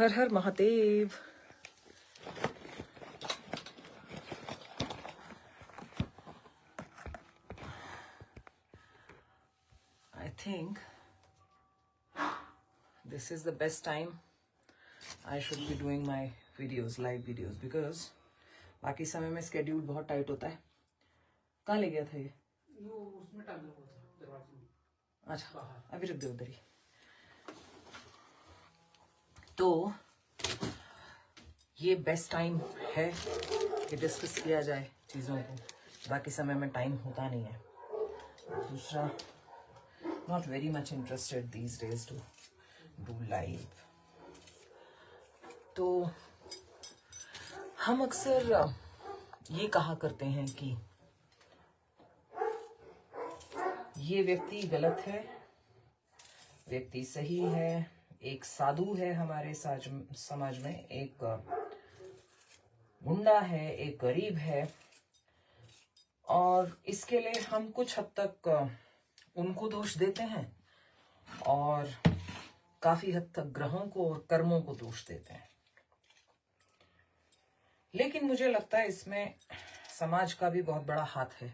हर हर Mahadev. I think this is the best time I should be doing my videos, live videos, because बाकी समय में schedule बहुत tight होता है। कहाँ ले गया था ये? उसमें टांगा हुआ था दरवाजे में। अच्छा, अभी रख दे उधर ही। तो ये बेस्ट टाइम है कि डिस्कस किया जाए चीज़ों को, बाकी समय में टाइम होता नहीं है। दूसरा, not very much interested these days to do live. तो हम अक्सर ये कहा करते हैं कि ये व्यक्ति गलत है, व्यक्ति सही है, एक साधु है हमारे समाज में, एक गुंडा है, एक गरीब है, और इसके लिए हम कुछ हद तक उनको दोष देते हैं और काफी हद तक ग्रहों को और कर्मों को दोष देते हैं। लेकिन मुझे लगता है इसमें समाज का भी बहुत बड़ा हाथ है।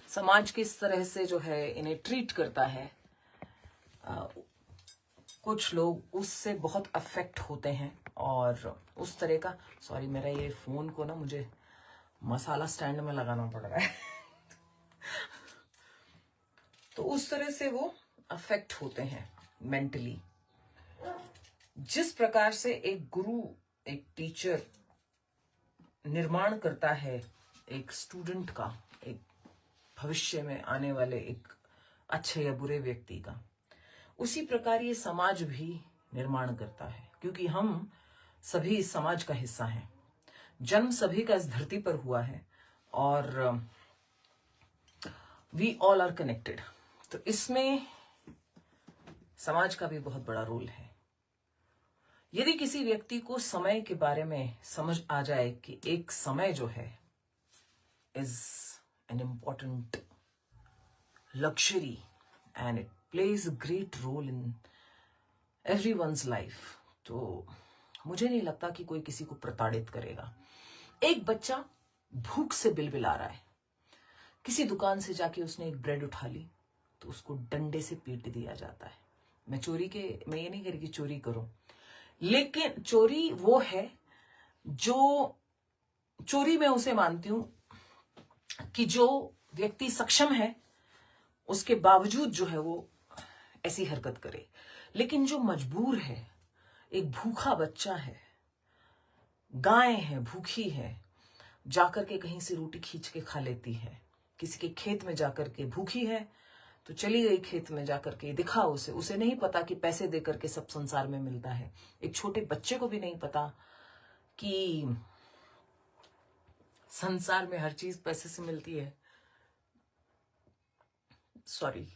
समाज किस तरह से जो है इन्हें ट्रीट करता है, कुछ लोग उससे बहुत अफेक्ट होते हैं और उस तरह का, सॉरी मेरा ये फोन को ना मुझे मसाला स्टैंड में लगाना पड़ रहा है तो उस तरह से वो अफेक्ट होते हैं मेंटली। जिस प्रकार से एक गुरु, एक टीचर निर्माण करता है एक स्टूडेंट का, एक भविष्य में आने वाले एक अच्छे या बुरे व्यक्ति का, उसी प्रकार ये समाज भी निर्माण करता है, क्योंकि हम सभी इस समाज का हिस्सा हैं। जन्म सभी का इस धरती पर हुआ है और वी ऑल आर कनेक्टेड। तो इसमें समाज का भी बहुत बड़ा रोल है। यदि किसी व्यक्ति को समय के बारे में समझ आ जाए कि एक समय जो है is an important luxury and it plays a great role in everyone's life, तो मुझे नहीं लगता कि कोई किसी को प्रताड़ित करेगा। एक बच्चा भूख से बिलबिला रहा है, किसी दुकान से जाके उसने एक ब्रेड उठा ली तो उसको डंडे से पीट दिया जाता है। मैं ये नहीं कह रही कि चोरी करो, लेकिन चोरी वो है जो चोरी मैं उसे मानती हूं कि जो व्यक्ति सक्षम है उसके बावजूद जो है वो ऐसी हरकत करे। लेकिन जो मजबूर है, एक भूखा बच्चा है, गाय है, भूखी है, जाकर के कहीं से रोटी खींच के खा लेती है, किसी के खेत में जाकर के भूखी है तो चली गई खेत में जाकर के, दिखा उसे नहीं पता कि पैसे देकर के सब संसार में मिलता है। एक छोटे बच्चे को भी नहीं पता कि संसार में हर चीज पैसे से मिलती है। सॉरी।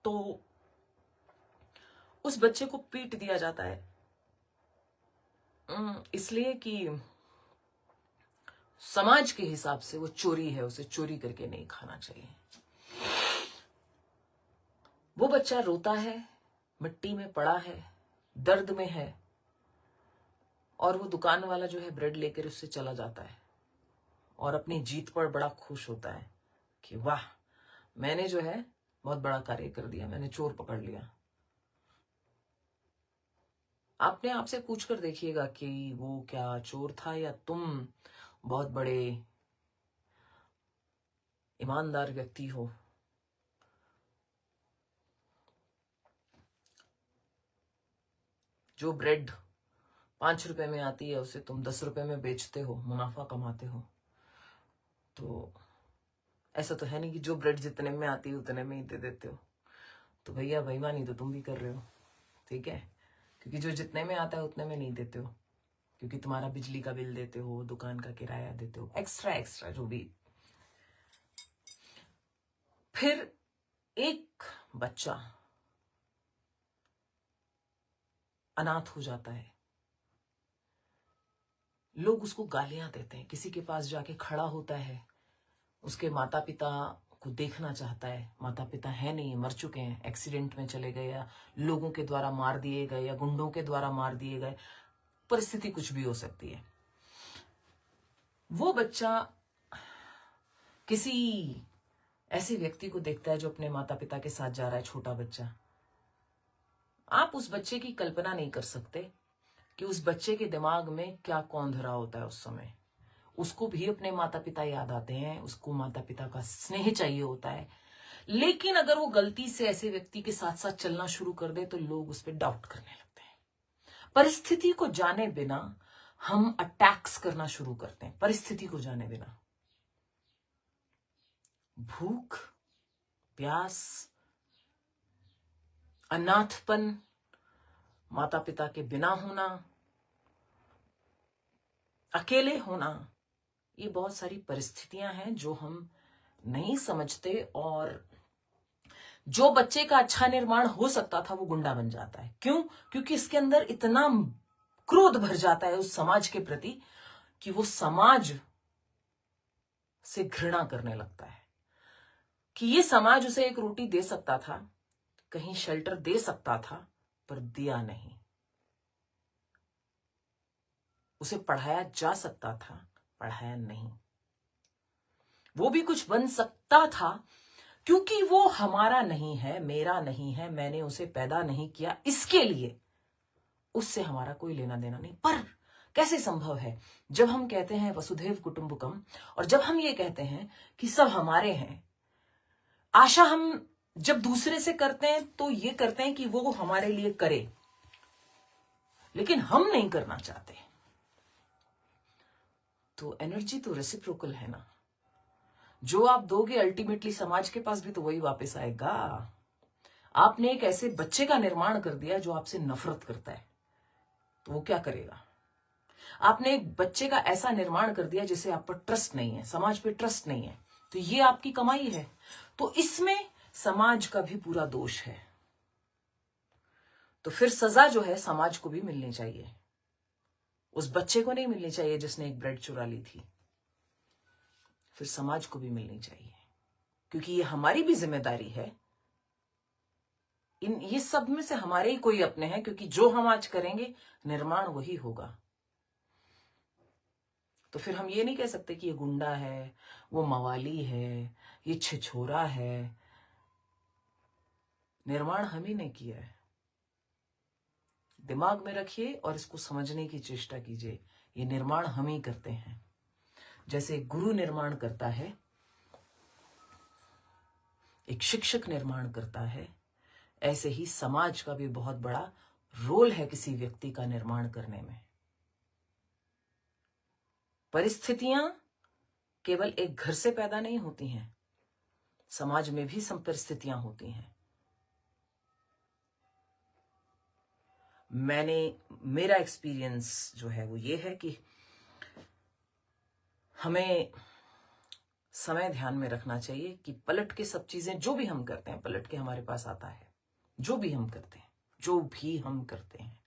तो उस बच्चे को पीट दिया जाता है इसलिए कि समाज के हिसाब से वो चोरी है, उसे चोरी करके नहीं खाना चाहिए। वो बच्चा रोता है, मिट्टी में पड़ा है, दर्द में है, और वो दुकान वाला जो है ब्रेड लेकर उससे चला जाता है और अपनी जीत पर बड़ा खुश होता है कि वाह, मैंने जो है बहुत बड़ा कार्य कर दिया, मैंने चोर पकड़ लिया। आपने आपसे पूछ कर देखिएगा कि वो क्या चोर था या तुम बहुत बड़े ईमानदार व्यक्ति हो। जो ब्रेड 5 रुपए में आती है उसे तुम 10 रुपए में बेचते हो, मुनाफा कमाते हो। तो ऐसा तो है नहीं कि जो ब्रेड जितने में आती है उतने में ही दे देते हो। तो भैया बेईमानी तो तुम भी कर रहे हो, ठीक है? क्योंकि जो जितने में आता है उतने में नहीं देते हो, क्योंकि तुम्हारा बिजली का बिल देते हो, दुकान का किराया देते हो, एक्स्ट्रा जो भी। फिर एक बच्चा अनाथ हो जाता है, लोग उसको गालियां देते हैं, किसी के पास जाके खड़ा होता है, उसके माता पिता को देखना चाहता है, माता पिता है नहीं, मर चुके हैं, एक्सीडेंट में चले गए, या लोगों के द्वारा मार दिए गए, या गुंडों के द्वारा मार दिए गए, परिस्थिति कुछ भी हो सकती है। वो बच्चा किसी ऐसे व्यक्ति को देखता है जो अपने माता पिता के साथ जा रहा है, छोटा बच्चा। आप उस बच्चे की कल्पना नहीं कर सकते कि उस बच्चे के दिमाग में क्या कौंध रहा होता है उस समय। उसको भी अपने माता पिता याद आते हैं, उसको माता पिता का स्नेह चाहिए होता है, लेकिन अगर वो गलती से ऐसे व्यक्ति के साथ साथ चलना शुरू कर दे तो लोग उस पर डाउट करने लगते हैं। परिस्थिति को जाने बिना हम अटैक्स करना शुरू करते हैं, परिस्थिति को जाने बिना। भूख, प्यास, अनाथपन, माता पिता के बिना होना, अकेले होना, ये बहुत सारी परिस्थितियां हैं जो हम नहीं समझते, और जो बच्चे का अच्छा निर्माण हो सकता था वो गुंडा बन जाता है। क्यों? क्योंकि इसके अंदर इतना क्रोध भर जाता है उस समाज के प्रति कि वो समाज से घृणा करने लगता है कि ये समाज उसे एक रोटी दे सकता था, कहीं शेल्टर दे सकता था, पर दिया नहीं। उसे पढ़ाया जा सकता था, पढ़ाया नहीं। वो भी कुछ बन सकता था, क्योंकि वो हमारा नहीं है, मेरा नहीं है, मैंने उसे पैदा नहीं किया, इसके लिए उससे हमारा कोई लेना देना नहीं। पर कैसे संभव है जब हम कहते हैं वसुधैव कुटुंबकम, और जब हम ये कहते हैं कि सब हमारे हैं, आशा हम जब दूसरे से करते हैं तो ये करते हैं कि वो हमारे लिए करे, लेकिन हम नहीं करना चाहते। तो एनर्जी तो रेसिप्रोकल है ना, जो आप दोगे अल्टीमेटली समाज के पास भी तो वही वापस आएगा। आपने एक ऐसे बच्चे का निर्माण कर दिया जो आपसे नफरत करता है, तो वो क्या करेगा? आपने एक बच्चे का ऐसा निर्माण कर दिया जिसे आप पर ट्रस्ट नहीं है, समाज पे ट्रस्ट नहीं है, तो ये आपकी कमाई है। तो इसमें समाज का भी पूरा दोष है। तो फिर सजा जो है समाज को भी मिलनी चाहिए, उस बच्चे को नहीं मिलनी चाहिए जिसने एक ब्रेड चुरा ली थी, फिर समाज को भी मिलनी चाहिए, क्योंकि ये हमारी भी जिम्मेदारी है। ये सब में से हमारे ही कोई अपने हैं, क्योंकि जो हम आज करेंगे निर्माण वही होगा। तो फिर हम ये नहीं कह सकते कि ये गुंडा है, वो मवाली है, ये छिछोरा है। निर्माण हम ही ने किया है। दिमाग में रखिए और इसको समझने की चेष्टा कीजिए, ये निर्माण हम ही करते हैं। जैसे गुरु निर्माण करता है, एक शिक्षक निर्माण करता है, ऐसे ही समाज का भी बहुत बड़ा रोल है किसी व्यक्ति का निर्माण करने में। परिस्थितियां केवल एक घर से पैदा नहीं होती हैं, समाज में भी सब परिस्थितियां होती हैं। मेरा एक्सपीरियंस जो है वो ये है कि हमें समय ध्यान में रखना चाहिए कि पलट के सब चीजें जो भी हम करते हैं पलट के हमारे पास आता है। जो भी हम करते हैं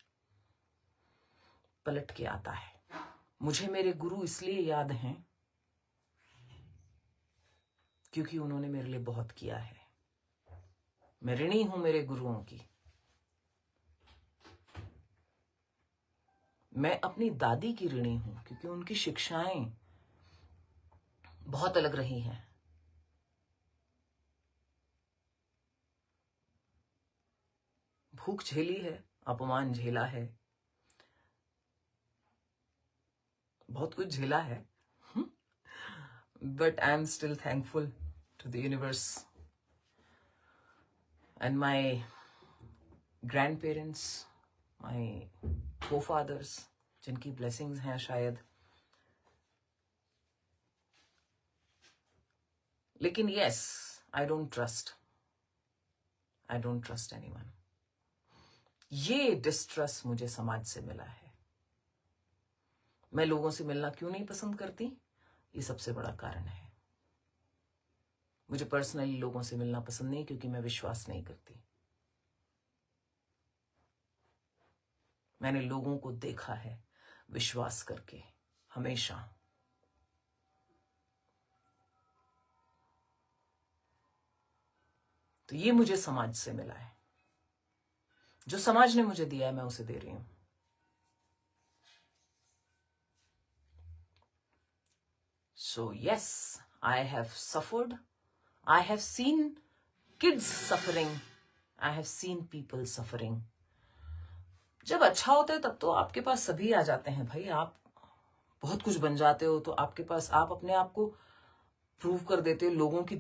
पलट के आता है। मुझे मेरे गुरु इसलिए याद हैं क्योंकि उन्होंने मेरे लिए बहुत किया है। मैं ऋणी हूं मेरे गुरुओं की। मैं अपनी दादी की ऋणी हूं क्योंकि उनकी शिक्षाएं बहुत अलग रही हैं। भूख झेली है, अपमान झेला है, बहुत कुछ झेला है, but I am still thankful to the universe and my grandparents, my forefathers, जिनकी blessings हैं शायद। लेकिन yes, I don't trust anyone। ये डिस्ट्रस्ट मुझे समाज से मिला है। मैं लोगों से मिलना क्यों नहीं पसंद करती, ये सबसे बड़ा कारण है। मुझे पर्सनली लोगों से मिलना पसंद नहीं क्योंकि मैं विश्वास नहीं करती। मैंने लोगों को देखा है विश्वास करके हमेशा। तो ये मुझे समाज से मिला है, जो समाज ने मुझे दिया है मैं उसे दे रही हूं। So yes, I have suffered. I have seen kids suffering. I have seen people suffering. जब अच्छा होता है तब तो आपके पास सभी आ जाते हैं भाई, आप बहुत कुछ बन जाते हो, तो आपके पास आप अपने आप को प्रूव कर देते हो लोगों की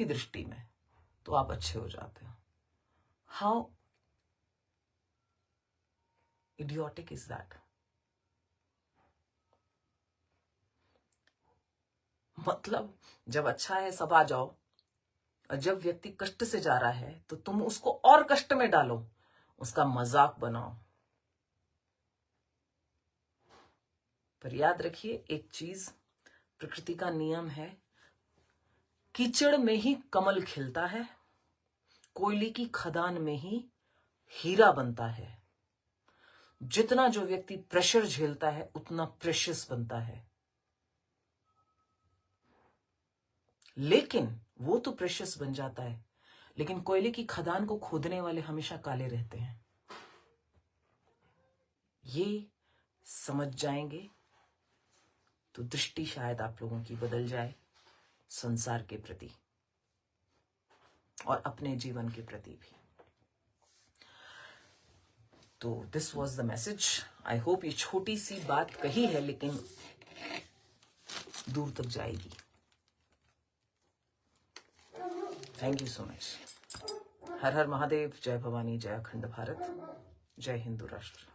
दृष्टि में, तो आप अच्छे हो जाते हो। How idiotic is that? मतलब जब अच्छा है सब आ जाओ, और जब व्यक्ति कष्ट से जा रहा है तो तुम उसको और कष्ट में डालो, उसका मजाक बनाओ। पर याद रखिए एक चीज, प्रकृति का नियम है, कीचड़ में ही कमल खिलता है, कोयले की खदान में ही हीरा बनता है। जितना जो व्यक्ति प्रेशर झेलता है उतना प्रेशियस बनता है, लेकिन वो तो प्रेशियस बन जाता है, लेकिन कोयले की खदान को खोदने वाले हमेशा काले रहते हैं। ये समझ जाएंगे तो दृष्टि शायद आप लोगों की बदल जाए संसार के प्रति और अपने जीवन के प्रति भी। तो this was the message. I hope ये छोटी सी बात कही है लेकिन दूर तक जाएगी। Thank you so much. हर हर महादेव, जय भवानी, जय अखंड भारत, जय हिंदू राष्ट्र।